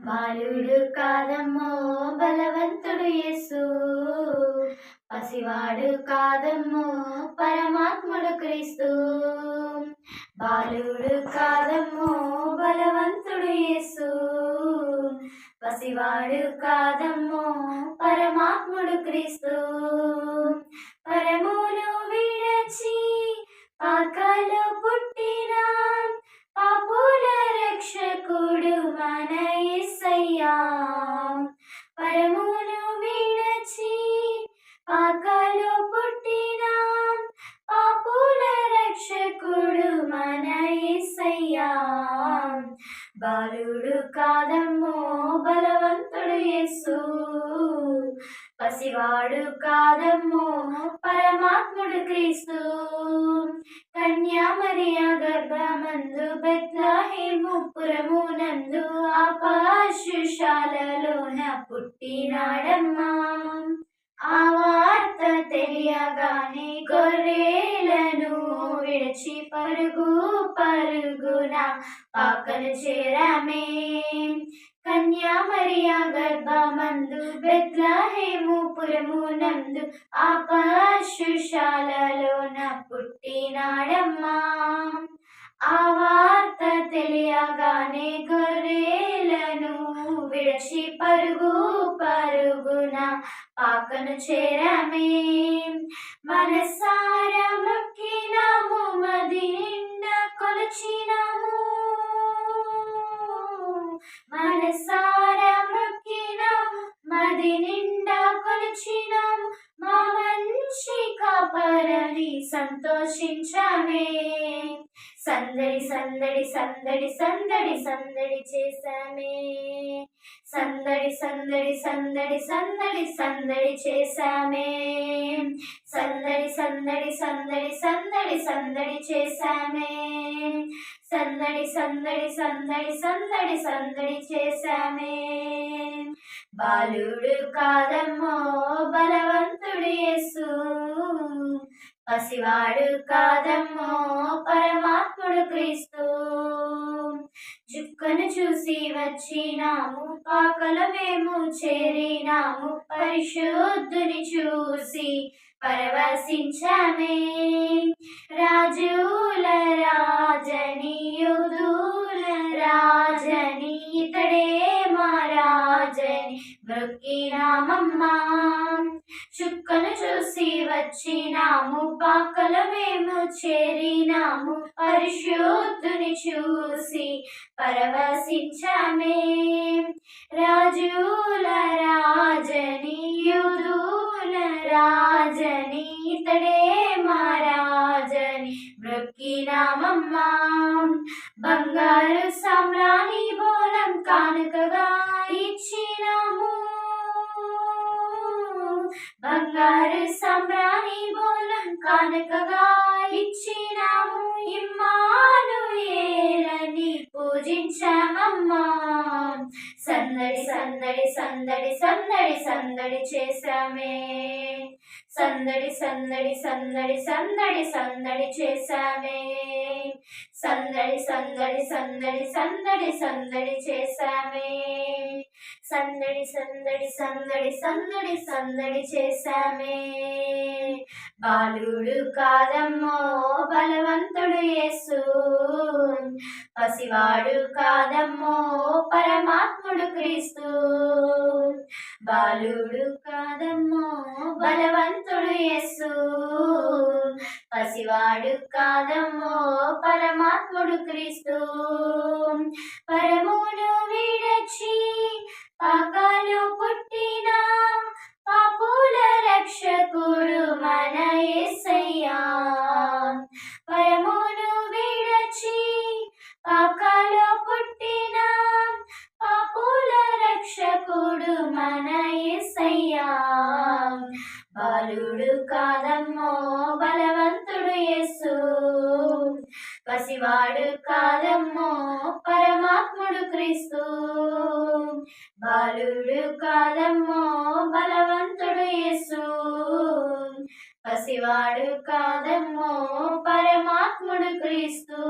బాలుడు కాదమ్మో బలవంతుడు యేసు, పసివాడు కాదమ్మో పరమాత్ముడు క్రీస్తు. బాలుడు కాదమ్మో బలవంతుడు యేసు, పసివాడు కాదమ్మో పరమాత్ముడు క్రీస్తు. పరమును విడచి పాకలో పుట్టిన పాపుల రక్షకుడు మన యేసయ్యా. పరమును విడచి పాకలో పుట్టిన పాపుల రక్షకుడు మన యేసయ్యా. బాలుడు కాదమ్మో బలవంతుడు యేసు, పసివాడు కాదమ్మో పరమాత్ముడు క్రీస్తు. కన్యా మరియా గర్భమందు బెత్లెహేము పురమునందు ఆ పశుశాలలోన పుట్టినాడమ్మా. ఆ వార్త తెలియగానే గొర్రెలను విడిచి పరుగు పరుగున పాకను చేరామే. కన్యా మరియా గర్భమందు బెత్లెహేము పురమునందు ఆ పశుశాలలోన పుట్టినాడమ్మా. ఆ వార్త తెలియగానే గొర్రెలను విడిచి పరుగు పరుగున పాకను చేరామే. మనసారా మొక్కినాము, మది నిండా కొలిచినాము. మనసారా మొక్కినాము, మది నిండా కొలిచినాము. మా మంచి కాపరని సంతోషించామే. సందడి సందడి సందడి సందడి సందడి చేశామే. సందడి సందడి సందడి సందడి సందడి చేశామే. సందడి సందడి సందడి సందడి సందడి చేశామే. సందడి సందడి సందడి సందడి సందడి చేశామే. బాలుడు కాదమ్మో బలవంతుడు యేసు, పసివాడు కాదమ్మో పరమాత్ముడు క్రీస్తు. జుక్కను చూసి వచ్చినాము, పాకలో మేము చేరినాము. పరిశుద్ధుని చూసి పరవశించామే. రాజుల రాజని యూదుల రాజని ఇతడే మా రాజని మొక్కినామమ్మా. చుక్కను చూసి వచ్చినాము, పాకలో మేము చేరినాము. పరిశుద్ధుని చూసి పరవశించామే. రాజుల రాజని యూదుల రాజని ఇతడే మా రాజని మొక్కినామమ్మా. బంగారు సామ్రాణి బోనం కానుకగా ఇచ్చినాము. బంగారు సామ్రాణి బోనం కానుకగా ఇచ్చినాము. ఇమ్మానుయేలని పూజించామమ్మా. సందడి సందడి సందడి సందడి సందడి చేశామే. సందడి సందడి సందడి సందడి సందడి చేశామే. సందడి సందడి సందడి సందడి సందడి చేశామే. సందడి సందడి సందడి సందడి సందడి చేశామే. బాలుడు కాదమ్మో బలవంతుడు యేసు, పసివాడు కాదమ్మో పరమాత్ముడు క్రీస్తు. బాలుడు కాదమ్మో బలవంతుడు యేసు, పసివాడు కాదమ్మో పరమాత్ముడు క్రీస్తు. పరమును విడచి పాకలో పుట్టిన పాపుల రక్షకుడు మన యేసయ్యా. పరమును విడచి పాకలో పుట్టిన పాపుల రక్షకుడు మన యేసయ్యా. బాలుడు కాదమ్మో బలవంతుడు యేసు, పసివాడు కాదమ్మో పరమాత్ముడు క్రీస్తు. బాలుడు కాదమ్మో బలవంతుడు యేసు, పసివాడు కాదమ్మో పరమాత్ముడు క్రీస్తు.